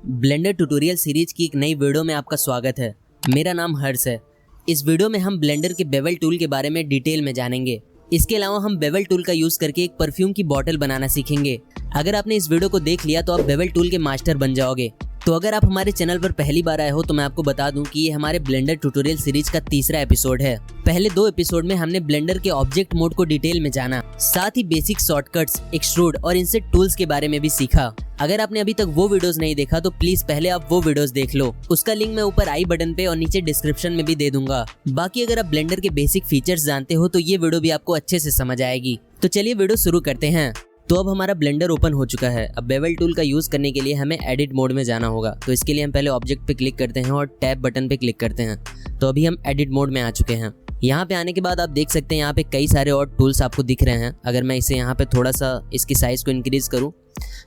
Blender tutorial series की एक नई वीडियो में आपका स्वागत है। मेरा नाम हर्ष है। इस वीडियो में हम ब्लेंडर के बेवल टूल के बारे में डिटेल में जानेंगे। इसके अलावा हम बेवल टूल का यूज़ करके एक परफ्यूम की बॉटल बनाना सीखेंगे। अगर आपने इस वीडियो को देख लिया तो आप बेवल टूल के मास्टर बन जाओगे। तो अगर आप हमारे चैनल पर पहली बार आए हो तो मैं आपको बता दूं कि ये हमारे ब्लेंडर ट्यूटोरियल सीरीज का तीसरा एपिसोड है। पहले 2 एपिसोड में हमने ब्लेंडर के ऑब्जेक्ट मोड को डिटेल में जाना, साथ ही बेसिक शॉर्टकट्स, एक्सट्रूड और इनसेट टूल्स के बारे में भी सीखा। अगर आपने अभी तक वो वीडियोस नहीं देखा तो प्लीज पहले आप वो वीडियोस देख लो। उसका लिंक मैं ऊपर आई बटन पे और नीचे डिस्क्रिप्शन में भी दे दूंगा। बाकी अगर आप ब्लेंडर के बेसिक फीचर्स जानते हो तो ये वीडियो भी आपको अच्छे से समझ आएगी। तो चलिए वीडियो शुरू करते हैं। तो अब हमारा ब्लेंडर ओपन हो चुका है। अब बेवल टूल का यूज़ करने के लिए हमें एडिट मोड में जाना होगा। तो इसके लिए हम पहले ऑब्जेक्ट पे क्लिक करते हैं और टैब बटन पे क्लिक करते हैं। तो अभी हम एडिट मोड में आ चुके हैं। यहाँ पे आने के बाद आप देख सकते हैं यहाँ पे कई सारे और टूल्स आपको दिख रहे हैं। अगर मैं इसे यहाँ पे थोड़ा सा इसकी साइज़ को इंक्रीज़ करूँ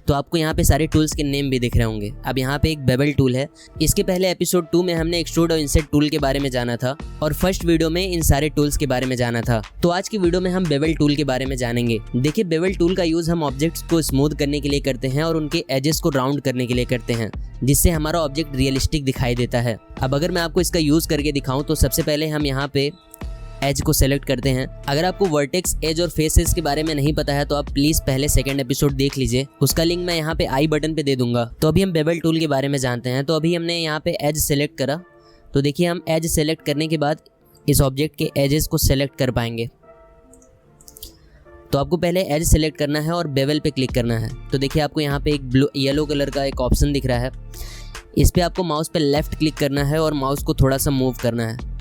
तो आपको यहाँ पे सारे टूल्स के नेम भी दिख रहे होंगे। अब यहाँ पे एक बेवल टूल है। इसके पहले एपिसोड 2 में हमने एक्सट्रूड और इंसेट टूल के बारे में जाना था और फर्स्ट वीडियो में इन सारे टूल्स के बारे में जाना था। तो आज की वीडियो में हम बेवल टूल के बारे में जानेंगे। देखिए, बेवल टूल का यूज़ हम ऑब्जेक्ट्स को स्मूथ करने के लिए करते हैं और उनके एजेस को राउंड करने के लिए करते हैं, जिससे हमारा ऑब्जेक्ट रियलिस्टिक दिखाई देता है। अब अगर मैं आपको इसका यूज़ करके दिखाऊँ तो सबसे पहले हम यहाँ पे एज को सेलेक्ट करते हैं। अगर आपको वर्टेक्स, एज और फेसेस के बारे में नहीं पता है तो आप प्लीज पहले सेकंड एपिसोड देख लीजिए। उसका लिंक मैं यहाँ पे आई बटन पे दे दूंगा। तो अभी हम बेवल टूल के बारे में जानते हैं। तो अभी हमने यहाँ पे एज सेलेक्ट करा। तो देखिए, हम एज सेलेक्ट करने के बाद इस ऑब्जेक्ट के एजेस को सेलेक्ट कर पाएंगे। तो आपको पहले एज सेलेक्ट करना है और बेवल पे क्लिक करना है। तो देखिए, आपको यहाँ पे एक येलो कलर का एक ऑप्शन दिख रहा है। इस पर आपको माउस पे लेफ्ट क्लिक करना है और माउस को थोड़ा सा मूव करना है।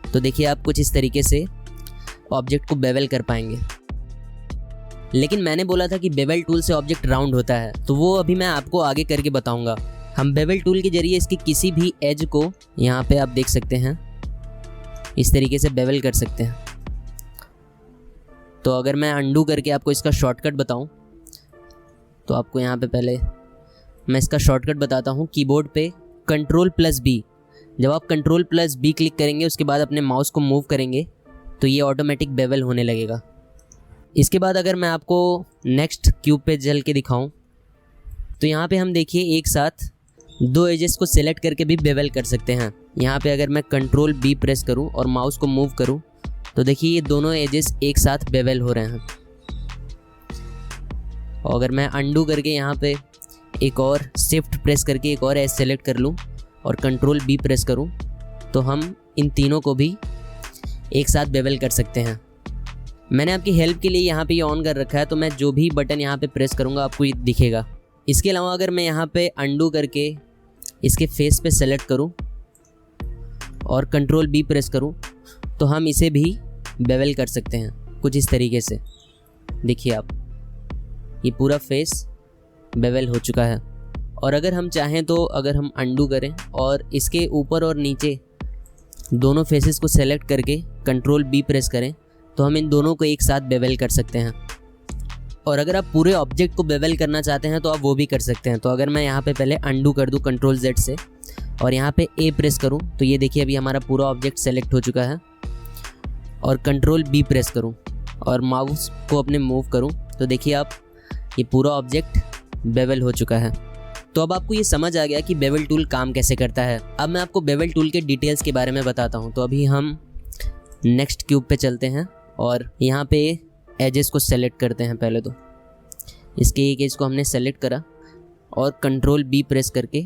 तो देखिए, आप कुछ इस तरीके से ऑब्जेक्ट को बेवल कर पाएंगे। लेकिन मैंने बोला था कि बेवल टूल से ऑब्जेक्ट राउंड होता है, तो वो अभी मैं आपको आगे करके बताऊंगा। हम बेवल टूल के जरिए इसकी किसी भी एज को यहाँ पे आप देख सकते हैं इस तरीके से बेवल कर सकते हैं। तो अगर मैं अंडू करके आपको इसका शॉर्टकट बताऊं तो आपको यहाँ पे पहले मैं इसका शॉर्टकट बताता हूँ। कीबोर्ड पे Ctrl+B, जब आप Ctrl+B क्लिक करेंगे उसके बाद अपने माउस को मूव करेंगे तो ये ऑटोमेटिक बेवल होने लगेगा। इसके बाद अगर मैं आपको नेक्स्ट क्यूब पे चल के दिखाऊं तो यहाँ पे हम देखिए एक साथ 2 एजेस को सेलेक्ट करके भी बेवल कर सकते हैं। यहाँ पे अगर मैं Ctrl+B प्रेस करूँ और माउस को मूव करूँ तो देखिए ये दोनों एजेस एक साथ बेवल हो रहे हैं। और अगर मैं अंडू करके यहाँ पे एक और शिफ्ट प्रेस करके एक और एज सेलेक्ट कर लूँ और Ctrl+B प्रेस करूं तो हम इन तीनों को भी एक साथ बेवल कर सकते हैं। मैंने आपकी हेल्प के लिए यहाँ पे ये ऑन कर रखा है, तो मैं जो भी बटन यहाँ पे प्रेस करूँगा आपको ये दिखेगा। इसके अलावा अगर मैं यहाँ पे अंडू करके इसके फेस पे सेलेक्ट करूँ और Ctrl+B प्रेस करूँ तो हम इसे भी बेवल कर सकते हैं कुछ इस तरीके से। देखिए आप, ये पूरा फेस बेवल हो चुका है। और अगर हम चाहें तो अगर हम अंडू करें और इसके ऊपर और नीचे दोनों फेसेस को सेलेक्ट करके Ctrl+B प्रेस करें तो हम इन दोनों को एक साथ बेवल कर सकते हैं। और अगर आप पूरे ऑब्जेक्ट को बेवल करना चाहते हैं तो आप वो भी कर सकते हैं। तो अगर मैं यहाँ पे पहले अंडू कर दूँ Ctrl+Z से और यहाँ पे A प्रेस करूँ तो ये देखिए अभी हमारा पूरा ऑब्जेक्ट सेलेक्ट हो चुका है। और Ctrl+B प्रेस करूँ और माउस को अपने मूव करूँ तो देखिए आप, ये पूरा ऑब्जेक्ट बेवल हो चुका है। तो अब आपको ये समझ आ गया कि बेवल टूल काम कैसे करता है। अब मैं आपको बेवल टूल के डिटेल्स के बारे में बताता हूँ। तो अभी हम नेक्स्ट क्यूब पे चलते हैं और यहाँ पे एजेस को सेलेक्ट करते हैं। पहले तो इसके एक एज को हमने सेलेक्ट करा और Ctrl+B प्रेस करके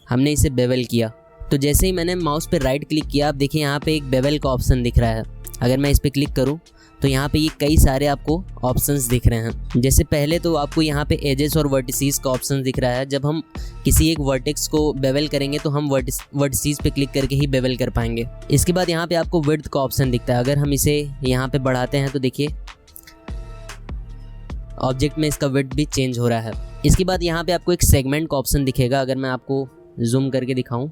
हमने इसे बेवल किया। तो जैसे ही मैंने माउस पे राइट क्लिक किया, आप देखिए यहाँ पे एक बेवल का ऑप्शन दिख रहा है। अगर मैं इस पर क्लिक करूँ तो यहाँ पे ये कई सारे आपको ऑप्शंस दिख रहे हैं। जैसे पहले तो आपको यहाँ पे एजेस और वर्टिसेस का ऑप्शन दिख रहा है। जब हम किसी एक वर्टेक्स को बेवल करेंगे तो हम वर्टिसेस पे क्लिक करके ही बेवल कर पाएंगे। इसके बाद यहाँ पे आपको विड्थ का ऑप्शन दिखता है। अगर हम इसे यहाँ पे बढ़ाते हैं तो देखिए ऑब्जेक्ट में इसका विड्थ भी चेंज हो रहा है। इसके बाद यहाँ पे आपको एक सेगमेंट का ऑप्शन दिखेगा। अगर मैं आपको जूम करके दिखाऊँ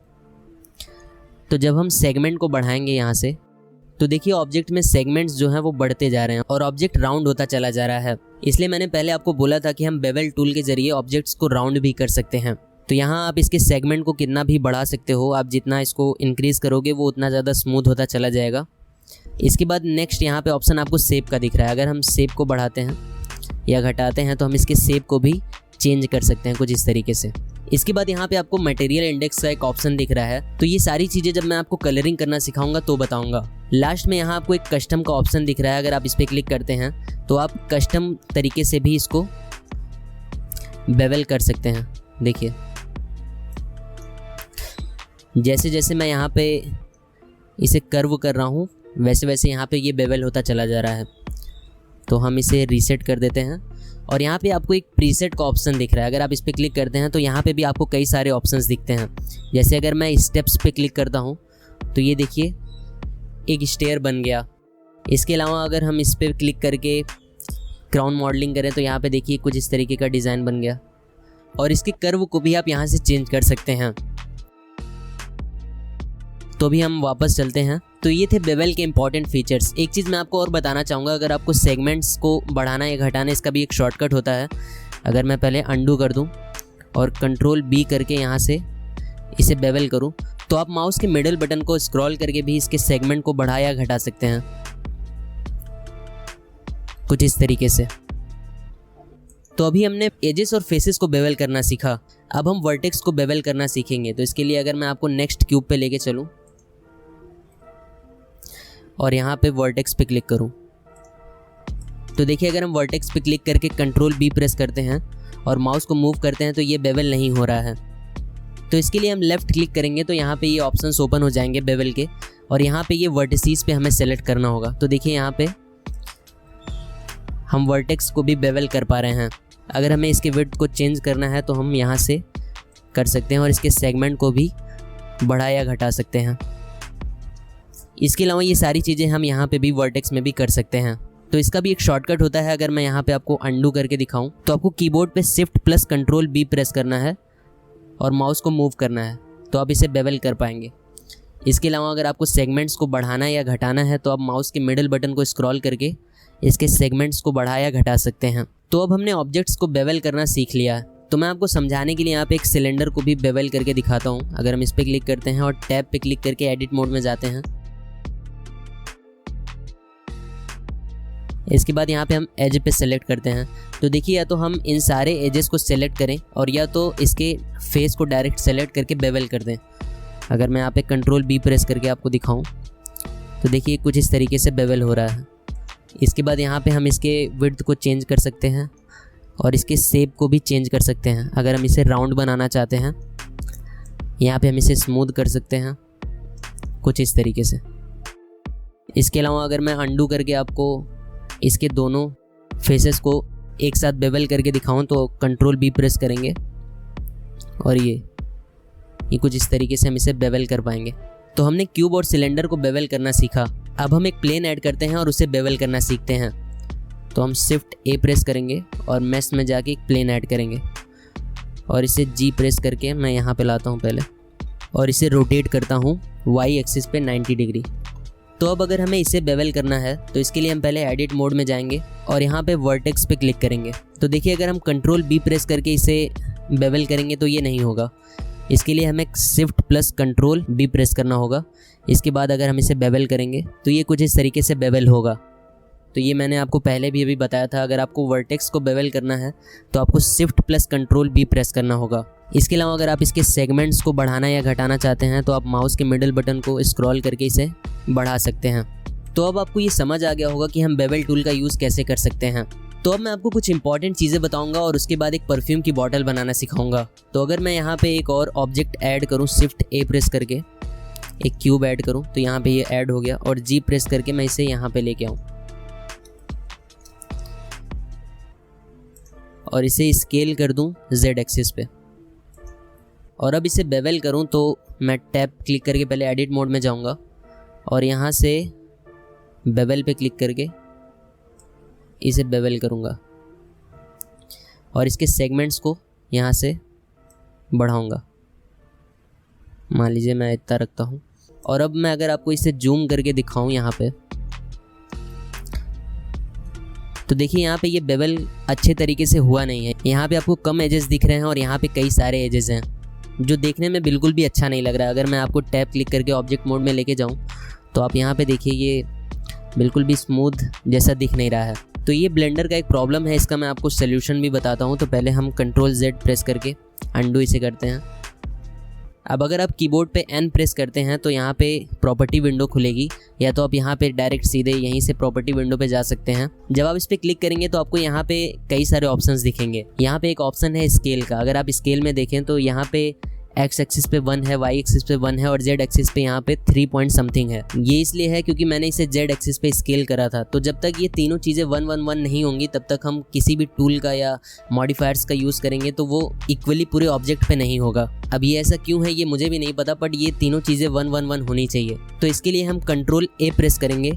तो जब हम सेगमेंट को बढ़ाएंगे यहाँ से तो देखिए ऑब्जेक्ट में सेगमेंट्स जो हैं वो बढ़ते जा रहे हैं और ऑब्जेक्ट राउंड होता चला जा रहा है। इसलिए मैंने पहले आपको बोला था कि हम बेवल टूल के जरिए ऑब्जेक्ट्स को राउंड भी कर सकते हैं। तो यहाँ आप इसके सेगमेंट को कितना भी बढ़ा सकते हो। आप जितना इसको इंक्रीज़ करोगे वो उतना ज़्यादा स्मूथ होता चला जाएगा। इसके बाद नेक्स्ट यहाँ पे ऑप्शन आपको शेप का दिख रहा है। अगर हम शेप को बढ़ाते हैं या घटाते हैं तो हम इसके शेप को भी चेंज कर सकते हैं कुछ इस तरीके से। इसके बाद यहाँ पे आपको मटेरियल इंडेक्स का एक ऑप्शन दिख रहा है। तो ये सारी चीज़ें जब मैं आपको कलरिंग करना सिखाऊंगा तो बताऊंगा। लास्ट में यहाँ आपको एक कस्टम का ऑप्शन दिख रहा है, अगर आप इस पर क्लिक करते हैं तो आप कस्टम तरीके से भी इसको बेवल कर सकते हैं। देखिए जैसे जैसे मैं यहाँ पे इसे कर्व कर रहा हूँ वैसे वैसे यहाँ पे ये बेवल होता चला जा रहा है। तो हम इसे रीसेट कर देते हैं और यहाँ पे आपको एक प्रीसेट का ऑप्शन दिख रहा है। अगर आप इस पर क्लिक करते हैं तो यहाँ पे भी आपको कई सारे ऑप्शंस दिखते हैं। जैसे अगर मैं स्टेप्स पे क्लिक करता हूँ तो ये देखिए एक स्टेयर बन गया। इसके अलावा अगर हम इस पर क्लिक करके क्राउन मॉडलिंग करें तो यहाँ पे देखिए कुछ इस तरीके का डिज़ाइन बन गया। और इसके कर्व को भी आप यहाँ से चेंज कर सकते हैं। तो भी हम वापस चलते हैं। तो ये थे बेवल के इंपॉर्टेंट फीचर्स। एक चीज़ मैं आपको और बताना चाहूँगा, अगर आपको सेगमेंट्स को बढ़ाना या घटाना, इसका भी एक शॉर्टकट होता है। अगर मैं पहले अंडू कर दूँ और कंट्रोल बी करके यहाँ से इसे बेवल करूँ तो आप माउस के मिडल बटन को स्क्रॉल करके भी इसके सेगमेंट को बढ़ा या घटा सकते हैं, कुछ इस तरीके से। तो अभी हमने एजेस और फेसेस को बेवल करना सीखा, अब हम वर्टेक्स को बेवल करना सीखेंगे। तो इसके लिए अगर मैं आपको नेक्स्ट क्यूब पे लेके चलूँ और यहाँ पे वर्टेक्स पे क्लिक करूँ तो देखिए अगर हम वर्टेक्स पे क्लिक करके कंट्रोल बी प्रेस करते हैं और माउस को मूव करते हैं तो ये बेवल नहीं हो रहा है। तो इसके लिए हम लेफ़्ट क्लिक करेंगे तो यहाँ पे ये ऑप्शंस ओपन हो जाएंगे बेवल के, और यहाँ पे ये वर्टिसीज पे हमें सेलेक्ट करना होगा। तो देखिए यहाँ पे हम वर्टेक्स को भी बेवल कर पा रहे हैं। अगर हमें इसके विड्थ को चेंज करना है तो हम यहाँ से कर सकते हैं और इसके सेगमेंट को भी बढ़ा या घटा सकते हैं। इसके अलावा ये सारी चीज़ें हम यहाँ पे भी वर्टेक्स में भी कर सकते हैं। तो इसका भी एक शॉर्टकट होता है। अगर मैं यहाँ पे आपको अंडू करके दिखाऊं तो आपको कीबोर्ड पे shift plus control B press करना है और माउस को मूव करना है, तो आप इसे बेवल कर पाएंगे। इसके अलावा अगर आपको सेगमेंट्स को बढ़ाना या घटाना है तो आप माउस के मिडल बटन को स्क्रॉल करके इसके सेगमेंट्स को बढ़ा या घटा सकते हैं। तो अब हमने ऑब्जेक्ट्स को बेवल करना सीख लिया है। तो मैं आपको समझाने के लिए यहाँ पे एक सिलेंडर को भी बेवल करके दिखाता हूँ। अगर हम इस पर क्लिक करते हैं और टैब पे क्लिक करके एडिट मोड में जाते हैं, इसके बाद यहाँ पे हम एज पे सेलेक्ट करते हैं। तो देखिए या तो हम इन सारे एजेस को सेलेक्ट करें और या तो इसके फेस को डायरेक्ट सेलेक्ट करके बेवल कर दें। अगर मैं यहाँ पे कंट्रोल बी प्रेस करके आपको दिखाऊं तो देखिए कुछ इस तरीके से बेवल हो रहा है। इसके बाद यहाँ पे हम इसके विड्थ को चेंज कर सकते हैं और इसके शेप को भी चेंज कर सकते हैं। अगर हम इसे राउंड बनाना चाहते हैं यहाँ पे हम इसे स्मूथ कर सकते हैं, कुछ इस तरीके से। इसके अलावा अगर मैं अंडू करके आपको इसके दोनों फेसेस को एक साथ बेवल करके दिखाऊं तो कंट्रोल बी प्रेस करेंगे और ये कुछ इस तरीके से हम इसे बेवल कर पाएंगे। तो हमने क्यूब और सिलेंडर को बेवल करना सीखा। अब हम एक प्लेन ऐड करते हैं और उसे बेवल करना सीखते हैं। तो हम शिफ्ट ए प्रेस करेंगे और मैश में जाके एक प्लेन ऐड करेंगे और इसे जी प्रेस करके मैं यहाँ पे लाता हूँ पहले और इसे रोटेट करता हूँ वाई एक्सिस पे 90 डिग्री। तो अब अगर हमें इसे बेवल करना है तो इसके लिए हम पहले एडिट मोड में जाएंगे और यहाँ पे वर्टेक्स पे क्लिक करेंगे। तो देखिए अगर हम कंट्रोल बी प्रेस करके इसे बेवल करेंगे तो ये नहीं होगा। इसके लिए हमें shift plus control B press करना होगा। इसके बाद अगर हम इसे बेवल करेंगे तो ये कुछ इस तरीके से बेवल होगा। तो ये मैंने आपको पहले भी अभी बताया था, अगर आपको वर्टेक्स को बेवल करना है तो आपको shift plus control B press करना होगा। इसके अलावा अगर आप इसके सेगमेंट्स को बढ़ाना या घटाना चाहते हैं तो आप माउस के मिडल बटन को स्क्रॉल करके इसे बढ़ा सकते हैं। तो अब आपको ये समझ आ गया होगा कि हम बेवल टूल का यूज़ कैसे कर सकते हैं। तो अब मैं आपको कुछ इंपॉर्टेंट चीज़ें बताऊंगा और उसके बाद एक परफ्यूम की बॉटल बनाना सिखाऊंगा। तो अगर मैं यहाँ पे एक और ऑब्जेक्ट ऐड करूँ, शिफ्ट ए प्रेस करके एक क्यूब ऐड करूँ तो यहाँ पे ये ऐड हो गया और जी प्रेस करके मैं इसे यहाँ पे लेके आऊँ और इसे स्केल कर दूँ जेड एक्सिस पे। और अब इसे बेवल करूँ तो मैं टैब क्लिक करके पहले एडिट मोड में जाऊँगा और यहाँ से बेवल पे क्लिक करके इसे बेवल करूँगा और इसके सेगमेंट्स को यहाँ से बढ़ाऊँगा। मान लीजिए मैं इतना रखता हूँ। और अब मैं अगर आपको इसे जूम करके दिखाऊँ यहाँ पे तो देखिए यहाँ पे ये बेवल अच्छे तरीके से हुआ नहीं है। यहाँ पे आपको कम एजेस दिख रहे हैं और यहाँ पे कई सारे एजेस हैं जो देखने में बिल्कुल भी अच्छा नहीं लग रहा है। अगर मैं आपको टैब क्लिक करके ऑब्जेक्ट मोड में लेके जाऊँ तो आप यहाँ पे देखिए ये बिल्कुल भी स्मूथ जैसा दिख नहीं रहा है। तो ये ब्लेंडर का एक प्रॉब्लम है, इसका मैं आपको सोल्यूशन भी बताता हूँ। तो पहले हम कंट्रोल जेड प्रेस करके अंडू इसे करते हैं। अब अगर आप कीबोर्ड पे N प्रेस करते हैं तो यहाँ पे प्रॉपर्टी विंडो खुलेगी, या तो आप यहाँ पे डायरेक्ट सीधे यहीं से प्रॉपर्टी विंडो पे जा सकते हैं। जब आप इस पर क्लिक करेंगे तो आपको यहाँ पे कई सारे ऑप्शंस दिखेंगे। यहाँ पे एक ऑप्शन है स्केल का। अगर आप स्केल में देखें तो यहाँ पे एक्स एक्सिस पे 1 है, वाई एक्सिस पे 1 है और जेड एक्सिस पे यहाँ पे 3 पॉइंट समथिंग है। ये इसलिए है क्योंकि मैंने इसे जेड एक्सिस पे स्केल करा था। तो जब तक ये तीनों चीज़ें 1 1 1 नहीं होंगी तब तक हम किसी भी टूल का या मॉडिफायर्स का यूज़ करेंगे तो वो इक्वली पूरे ऑब्जेक्ट पे नहीं होगा। अब ये ऐसा क्यों है ये मुझे भी नहीं पता, बट ये तीनों चीज़ें 1 1 1 होनी चाहिए। तो इसके लिए हम Ctrl+A प्रेस करेंगे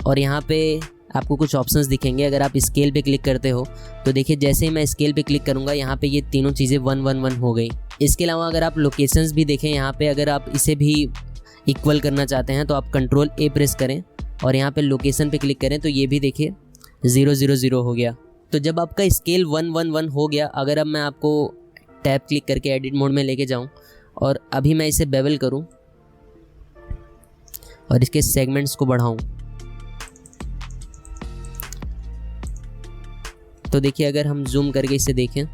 और यहाँ पे आपको कुछ ऑप्शंस दिखेंगे। अगर आप स्केल पे क्लिक करते हो तो देखिए जैसे ही मैं स्केल पे क्लिक करूँगा यहाँ पे ये तीनों चीज़ें 1 1 1 हो गई। इसके अलावा अगर आप लोकेशंस भी देखें यहाँ पे, अगर आप इसे भी इक्वल करना चाहते हैं तो आप Ctrl+A प्रेस करें और यहाँ पे लोकेशन पे क्लिक करें तो ये भी देखिए 0 0 0 हो गया। तो जब आपका स्केल 1 1 1 हो गया, अगर अब मैं आपको टैब क्लिक करके एडिट मोड में लेके जाऊँ और अभी मैं इसे बेवल करूँ और इसके सेगमेंट्स को बढ़ाऊँ तो देखिए अगर हम जूम करके इसे देखें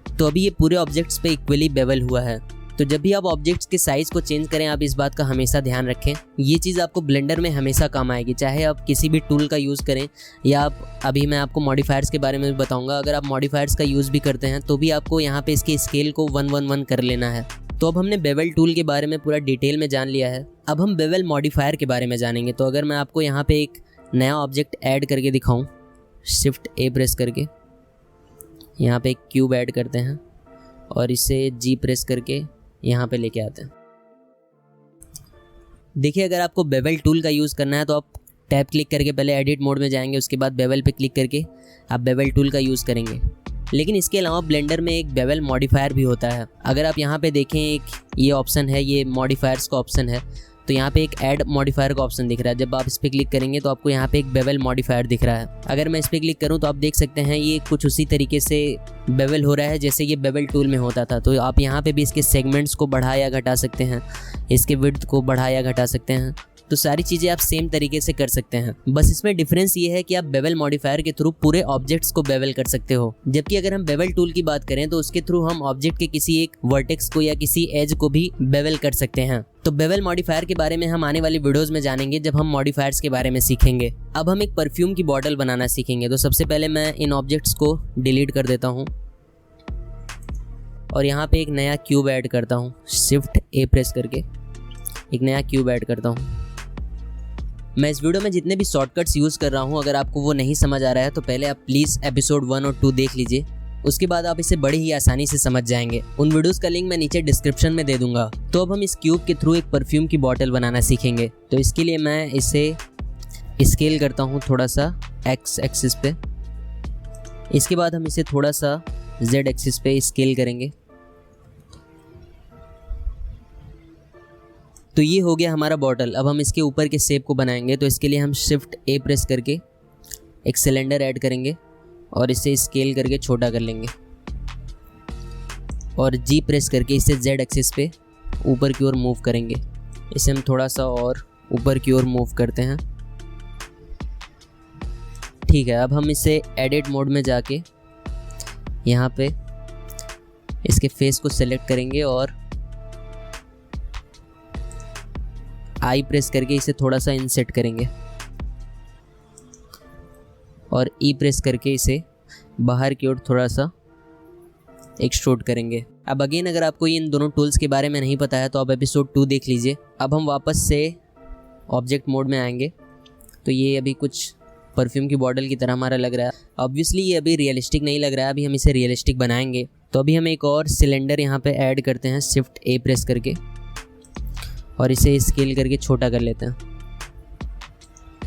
तो अभी ये पूरे ऑब्जेक्ट्स पे इक्वली बेवल हुआ है। तो जब भी आप ऑब्जेक्ट्स के साइज़ को चेंज करें आप इस बात का हमेशा ध्यान रखें। ये चीज़ आपको ब्लेंडर में हमेशा काम आएगी, चाहे आप किसी भी टूल का यूज़ करें या आप, अभी मैं आपको मॉडिफायर्स के बारे में भी बताऊंगा, अगर आप मॉडिफायर्स का यूज़ भी करते हैं तो भी आपको यहाँ पे इसके स्केल को 1 1 1 कर लेना है। तो अब हमने बेवल टूल के बारे में पूरा डिटेल में जान लिया है। अब हम बेवल मॉडिफायर के बारे में जानेंगे। तो अगर मैं आपको यहाँ पे एक नया ऑब्जेक्ट ऐड करके दिखाऊँ, Shift+A प्रेस करके यहाँ पे एक क्यूब ऐड करते हैं और इसे G प्रेस करके यहाँ पे लेके आते हैं। देखिए अगर आपको बेवल टूल का यूज़ करना है तो आप टैब क्लिक करके पहले एडिट मोड में जाएंगे, उसके बाद बेवल पे क्लिक करके आप बेवल टूल का यूज़ करेंगे। लेकिन इसके अलावा ब्लेंडर में एक बेवल मॉडिफायर भी होता है। अगर आप यहाँ पे देखें एक ये ऑप्शन है, ये मॉडिफायर्स का ऑप्शन है, तो यहाँ पे एक ऐड मॉडिफायर का ऑप्शन दिख रहा है। जब आप इस पर क्लिक करेंगे तो आपको यहाँ पे एक बेवल मॉडिफायर दिख रहा है। अगर मैं इस पर क्लिक करूँ तो आप देख सकते हैं ये कुछ उसी तरीके से बेवल हो रहा है जैसे ये बेवल टूल में होता था। तो आप यहाँ पे भी इसके सेगमेंट्स को बढ़ा या घटा सकते हैं, इसके विड्थ को बढ़ा या घटा सकते हैं। तो सारी चीज़ें आप सेम तरीके से कर सकते हैं। बस इसमें डिफरेंस ये है कि आप बेवल मॉडिफायर के थ्रू पूरे ऑब्जेक्ट्स को बेवल कर सकते हो, जबकि अगर हम बेवल टूल की बात करें तो उसके थ्रू हम ऑब्जेक्ट के किसी एक वर्टेक्स को या किसी एज को भी बेवल कर सकते हैं। तो बेवल मॉडिफायर के बारे में हम आने वाली वीडियोस में जानेंगे जब हम मॉडिफायर्स के बारे में सीखेंगे। अब हम एक परफ्यूम की बॉटल बनाना सीखेंगे। तो सबसे पहले मैं इन ऑब्जेक्ट्स को डिलीट कर देता हूँ और यहाँ पे एक नया क्यूब ऐड करता हूँ। Shift+A प्रेस करके एक नया क्यूब ऐड करता हूँ। मैं इस वीडियो में जितने भी शॉर्टकट्स यूज़ कर रहा हूँ, अगर आपको वो नहीं समझ आ रहा है तो पहले आप प्लीज़ एपिसोड 1 और 2 देख लीजिए, उसके बाद आप इसे बड़ी ही आसानी से समझ जाएंगे। उन वीडियोस का लिंक मैं नीचे डिस्क्रिप्शन में दे दूंगा। तो अब हम इस क्यूब के थ्रू एक परफ्यूम की बॉटल बनाना सीखेंगे। तो इसके लिए मैं इसे स्केल करता हूँ थोड़ा सा एक्स एक्सिस पे, इसके बाद हम इसे थोड़ा सा जेड एक्सिस पे स्केल करेंगे। तो ये हो गया हमारा बॉटल। अब हम इसके ऊपर के शेप को बनाएंगे। तो इसके लिए हम Shift+A प्रेस करके एक सिलेंडर ऐड करेंगे और इसे स्केल करके छोटा कर लेंगे और G प्रेस करके इसे Z एक्सिस पे ऊपर की ओर मूव करेंगे। इसे हम थोड़ा सा और ऊपर की ओर मूव करते हैं। ठीक है, अब हम इसे एडिट मोड में जाके यहाँ पे इसके फेस को सेलेक्ट करेंगे और I प्रेस करके इसे थोड़ा सा इंसर्ट करेंगे और E प्रेस करके इसे बाहर की ओर थोड़ा सा एक्सट्रूड करेंगे। अब अगेन अगर आपको इन दोनों टूल्स के बारे में नहीं पता है तो आप एपिसोड 2 देख लीजिए। अब हम वापस से ऑब्जेक्ट मोड में आएंगे। तो ये अभी कुछ परफ्यूम की बॉटल की तरह हमारा लग रहा है। ऑब्वियसली ये अभी रियलिस्टिक नहीं लग रहा है, अभी हम इसे रियलिस्टिक बनाएंगे। तो अभी हम एक और सिलेंडर यहाँ पे ऐड करते हैं Shift+A प्रेस करके और इसे स्केल करके छोटा कर लेते हैं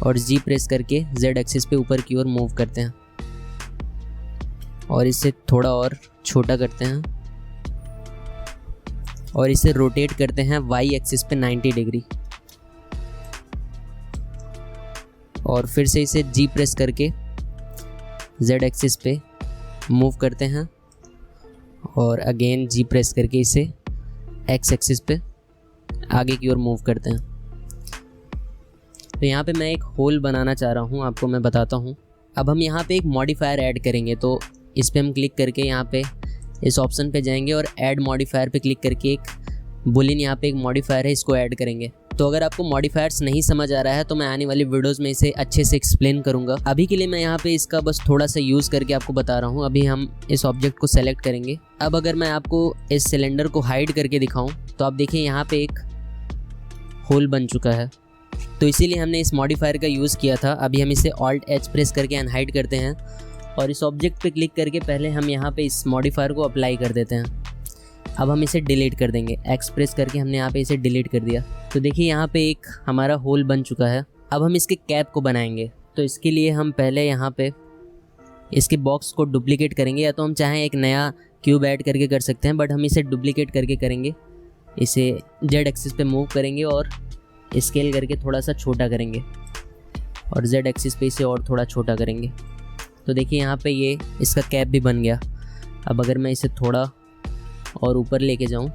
और G प्रेस करके Z एक्सिस पे ऊपर की ओर मूव करते हैं और इसे थोड़ा और छोटा करते हैं और इसे रोटेट करते हैं Y एक्सिस पे 90 डिग्री और फिर से इसे G प्रेस करके Z एक्सिस पे मूव करते हैं और अगेन G प्रेस करके इसे X एक्सिस पे आगे की ओर मूव करते हैं। तो यहाँ पे मैं एक होल बनाना चाह रहा हूँ, आपको मैं बताता हूँ। अब हम यहाँ पे एक मॉडिफायर ऐड करेंगे। तो इस पर हम क्लिक करके यहाँ पे इस ऑप्शन पे जाएंगे और ऐड मॉडिफायर पे क्लिक करके एक बुलियन यहाँ पे एक मॉडिफायर है, इसको ऐड करेंगे। तो अगर आपको मॉडिफायर्स नहीं समझ आ रहा है तो मैं आने वाली वीडियोस में इसे अच्छे से एक्सप्लेन करूँगा। अभी के लिए मैं यहाँ पे इसका बस थोड़ा सा यूज़ करके आपको बता रहा हूँ। अभी हम इस ऑब्जेक्ट को सेलेक्ट करेंगे। अब अगर मैं आपको इस सिलेंडर को हाइड करके दिखाऊँ तो आप देखिए यहाँ पे एक होल बन चुका है, तो इसीलिए हमने इस मॉडिफायर का यूज़ किया था। अभी हम इसे Alt H प्रेस करके अनहाइड करते हैं और इस ऑब्जेक्ट पे क्लिक करके पहले हम यहाँ पे इस मॉडिफायर को अप्लाई कर देते हैं। अब हम इसे डिलीट कर देंगे। X प्रेस करके हमने यहाँ पे इसे डिलीट कर दिया। तो देखिए यहाँ पे एक हमारा होल बन चुका है। अब हम इसके कैप को बनाएंगे, तो इसके लिए हम पहले यहाँ पे इसके बॉक्स को डुप्लीकेट करेंगे, या तो हम चाहें एक नया क्यूब ऐड करके कर सकते हैं, बट हम इसे डुप्लीकेट करके करेंगे। इसे Z एक्सिस पे मूव करेंगे और स्केल करके थोड़ा सा छोटा करेंगे और Z एक्सिस पे इसे और थोड़ा छोटा करेंगे। तो देखिए यहाँ पे ये इसका कैप भी बन गया। अब अगर मैं इसे थोड़ा और ऊपर लेके जाऊं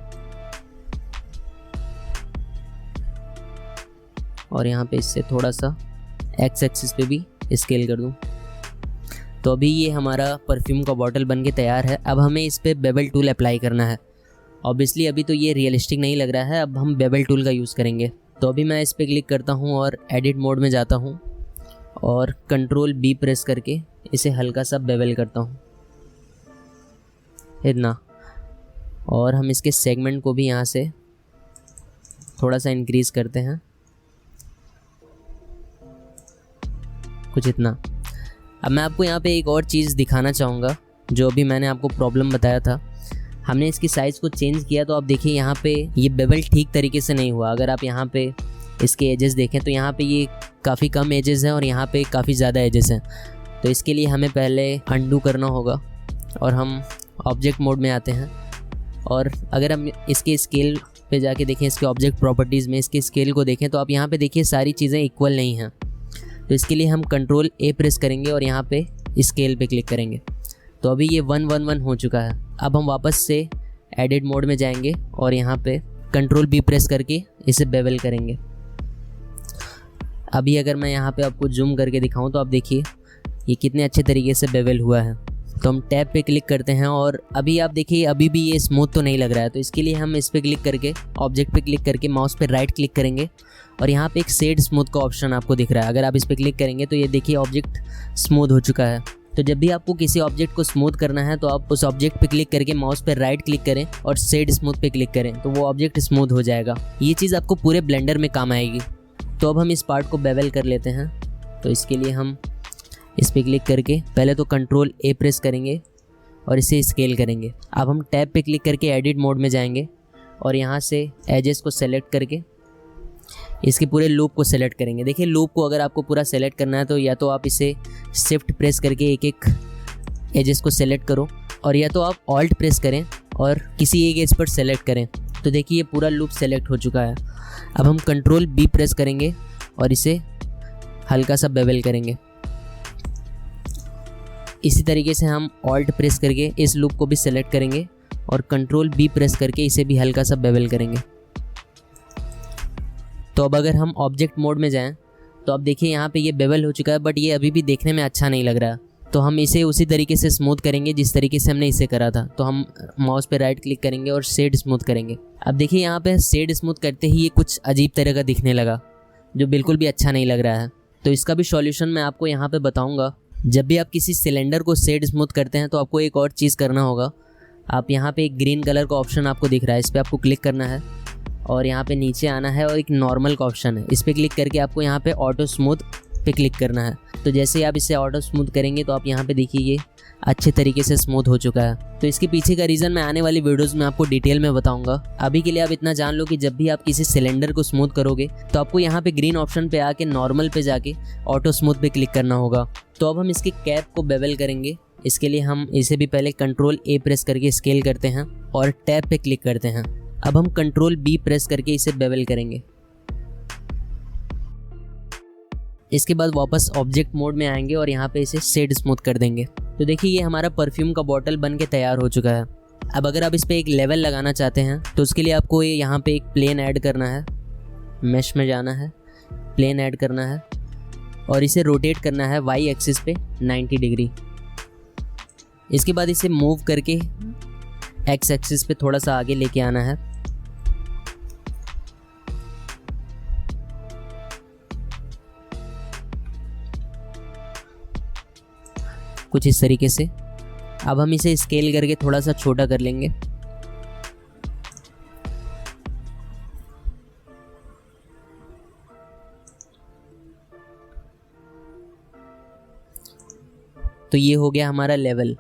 और यहाँ पे इससे थोड़ा सा X एक्सिस पे भी स्केल कर दूं, तो अभी ये हमारा परफ्यूम का बॉटल बन के तैयार है। अब हमें इस पर बेबल टूल अप्लाई करना है। ऑब्वियसली अभी तो ये रियलिस्टिक नहीं लग रहा है, अब हम बेबल टूल का यूज़ करेंगे। तो अभी मैं इस पर क्लिक करता हूँ और एडिट मोड में जाता हूँ और Ctrl B प्रेस करके इसे हल्का सा बेवल करता हूँ, इतना। और हम इसके सेगमेंट को भी यहाँ से थोड़ा सा इंक्रीज़ करते हैं, कुछ इतना। अब मैं आपको यहाँ पे एक और चीज़ दिखाना चाहूँगा, जो अभी मैंने आपको प्रॉब्लम बताया था। हमने इसकी साइज़ को चेंज किया तो आप देखिए यहाँ पे ये बेवल ठीक तरीके से नहीं हुआ। अगर आप यहाँ पे इसके एजेस देखें तो यहाँ पे ये काफ़ी कम एजेस हैं और यहाँ पे काफ़ी ज़्यादा एजेस हैं। तो इसके लिए हमें पहले अंडू करना होगा और हम ऑब्जेक्ट मोड में आते हैं। और अगर हम इसके स्केल पे जाके देखें, इसके ऑब्जेक्ट प्रॉपर्टीज़ में इसके स्केल को देखें, तो आप यहाँ पे देखिए सारी चीज़ें इक्वल नहीं हैं। तो इसके लिए हम Ctrl A प्रेस करेंगे और यहाँ पे स्केल पे क्लिक करेंगे। तो अभी ये 1:1:1 हो चुका है। अब हम वापस से एडिट मोड में जाएंगे और यहाँ पे Ctrl B प्रेस करके इसे बेवल करेंगे। अभी अगर मैं यहाँ पे आपको जूम करके दिखाऊं तो आप देखिए ये कितने अच्छे तरीके से बेवल हुआ है। तो हम टैब पे क्लिक करते हैं और अभी आप देखिए अभी भी ये स्मूथ तो नहीं लग रहा है। तो इसके लिए हम इस पर क्लिक करके ऑब्जेक्ट पे क्लिक करके माउस पे राइट क्लिक करेंगे और यहाँ पे एक शेड स्मूथ का ऑप्शन आपको दिख रहा है। अगर आप इस पर क्लिक करेंगे तो ये देखिए ऑब्जेक्ट स्मूथ हो चुका है। तो जब भी आपको किसी ऑब्जेक्ट को स्मूथ करना है तो आप उस ऑब्जेक्ट पे क्लिक करके माउस पे राइट क्लिक करें और शेड स्मूथ पे क्लिक करें, तो वो ऑब्जेक्ट स्मूथ हो जाएगा। ये चीज़ आपको पूरे ब्लेंडर में काम आएगी। तो अब हम इस पार्ट को बेवल कर लेते हैं। तो इसके लिए हम इस पर क्लिक करके पहले तो Ctrl A प्रेस करेंगे और इसे स्केल करेंगे। अब हम टैब पे क्लिक करके एडिट मोड में जाएंगे और यहाँ से एजेस को सेलेक्ट करके इसके पूरे लूप को सेलेक्ट करेंगे। देखिए लूप को अगर आपको पूरा सेलेक्ट करना है तो या तो आप इसे शिफ्ट प्रेस करके एक एक एजेस को सेलेक्ट करो, और या तो आप ऑल्ट प्रेस करें और किसी एक एज पर सेलेक्ट करें। तो देखिए ये पूरा लूप सेलेक्ट हो चुका है। अब हम Ctrl B प्रेस करेंगे और इसे हल्का सा बेवल करेंगे। इसी तरीके से हम ऑल्ट प्रेस करके इस लूप को भी सेलेक्ट करेंगे और Ctrl B प्रेस करके इसे भी हल्का सा बेवल करेंगे। तो अब अगर हम ऑब्जेक्ट मोड में जाएं तो अब देखिए यहाँ पे ये बेवल हो चुका है, बट ये अभी भी देखने में अच्छा नहीं लग रहा। तो हम इसे उसी तरीके से स्मूथ करेंगे जिस तरीके से हमने इसे करा था। तो हम माउस पे राइट क्लिक करेंगे और शेड स्मूथ करेंगे। अब देखिए यहाँ पे शेड स्मूथ करते ही ये कुछ अजीब तरह का दिखने लगा, जो बिल्कुल भी अच्छा नहीं लग रहा है। तो इसका भी सॉल्यूशन मैं आपको यहाँ पे बताऊँगा। जब भी आप किसी सिलेंडर को शेड स्मूथ करते हैं तो आपको एक और चीज़ करना होगा। आप यहाँ पे एक ग्रीन कलर का ऑप्शन आपको दिख रहा है, इस पर आपको क्लिक करना है और यहाँ पे नीचे आना है और एक नॉर्मल का ऑप्शन है, इस पर क्लिक करके आपको यहाँ पे ऑटो स्मूथ पे क्लिक करना है। तो जैसे ही आप इसे ऑटो स्मूथ करेंगे तो आप यहाँ पे देखिए ये अच्छे तरीके से स्मूथ हो चुका है। तो इसके पीछे का रीज़न मैं आने वाली वीडियोस में आपको डिटेल में बताऊंगा। अभी के लिए आप इतना जान लो कि जब भी आप किसी सिलेंडर को स्मूथ करोगे तो आपको यहाँ पे ग्रीन ऑप्शन पे आके नॉर्मल पे जाके ऑटो स्मूथ पे क्लिक करना होगा। तो अब हम इसके कैप को बेवल करेंगे। इसके लिए हम इसे भी पहले Ctrl A प्रेस करके स्केल करते हैं और टैब पे क्लिक करते हैं। अब हम Ctrl B प्रेस करके इसे बेवल करेंगे। इसके बाद वापस ऑब्जेक्ट मोड में आएंगे और यहाँ पे इसे शेड स्मूथ कर देंगे। तो देखिए ये हमारा परफ्यूम का बॉटल बन के तैयार हो चुका है। अब अगर आप इस पर एक लेवल लगाना चाहते हैं तो उसके लिए आपको ये यहाँ पे एक प्लेन ऐड करना है, मैश में जाना है, प्लेन ऐड करना है और इसे रोटेट करना है Y एक्सिस पे 90 डिग्री। इसके बाद इसे मूव करके एक्स एक्सिस पे थोड़ा सा आगे लेके आना है। कुछ इस तरीके से। अब हम इसे स्केल करके थोड़ा सा छोटा कर लेंगे। तो ये हो गया हमारा लेवल।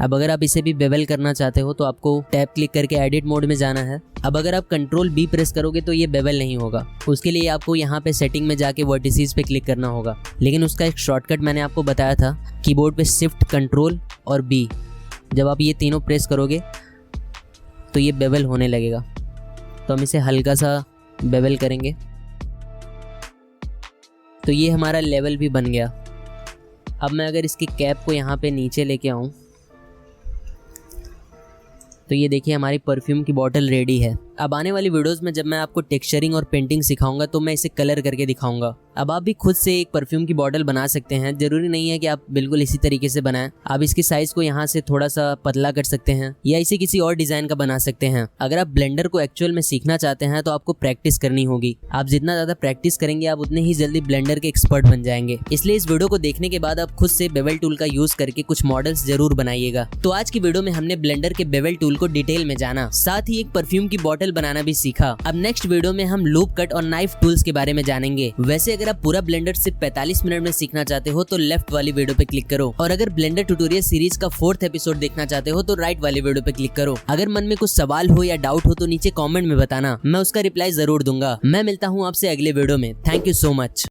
अब अगर आप इसे भी बेवल करना चाहते हो तो आपको टैब क्लिक करके एडिट मोड में जाना है। अब अगर आप कंट्रोल बी प्रेस करोगे तो ये बेवल नहीं होगा। उसके लिए आपको यहाँ पे सेटिंग में जाके वर्टिसेस पे क्लिक करना होगा, लेकिन उसका एक शॉर्टकट मैंने आपको बताया था। कीबोर्ड पे शिफ्ट कंट्रोल और बी, जब आप ये तीनों प्रेस करोगे तो ये बेवल होने लगेगा। तो हम इसे हल्का सा बेवल करेंगे। तो ये हमारा लेवल भी बन गया। अब मैं अगर इसकी कैप को यहाँ पे नीचे लेके आऊँ तो ये देखिए हमारी परफ्यूम की बॉटल रेडी है। अब आने वाली वीडियोस में जब मैं आपको टेक्सचरिंग और पेंटिंग सिखाऊंगा तो मैं इसे कलर करके दिखाऊंगा। अब आप भी खुद से एक परफ्यूम की बॉटल बना सकते हैं। जरूरी नहीं है कि आप बिल्कुल इसी तरीके से बनाएं। आप इसकी साइज को यहाँ से थोड़ा सा पतला कर सकते हैं या इसे किसी और डिजाइन का बना सकते हैं। अगर आप ब्लेंडर को एक्चुअल में सीखना चाहते हैं तो आपको प्रैक्टिस करनी होगी। आप जितना ज्यादा प्रैक्टिस करेंगे आप उतने ही जल्दी ब्लेंडर के एक्सपर्ट बन जाएंगे। इसलिए इस वीडियो को देखने के बाद आप खुद से बेवल टूल का यूज करके कुछ मॉडल्स जरूर बनाइएगा। तो आज की वीडियो में हमने ब्लेंडर के बेवल टूल को डिटेल में जाना, साथ ही एक परफ्यूम की बॉटल बनाना भी सीखा। अब नेक्स्ट वीडियो में हम लूप कट और नाइफ टूल्स के बारे में जानेंगे। वैसे अगर आप पूरा ब्लेंडर सिर्फ 45 मिनट में सीखना चाहते हो तो लेफ्ट वाली वीडियो पे क्लिक करो, और अगर ब्लेंडर ट्यूटोरियल सीरीज का 4th एपिसोड देखना चाहते हो तो राइट वाली वीडियो पे क्लिक करो। अगर मन में कुछ सवाल हो या डाउट हो तो नीचे कमेंट में बताना, मैं उसका रिप्लाई जरूर दूंगा। मैं मिलता हूँ आपसे अगले वीडियो में। Thank you so much.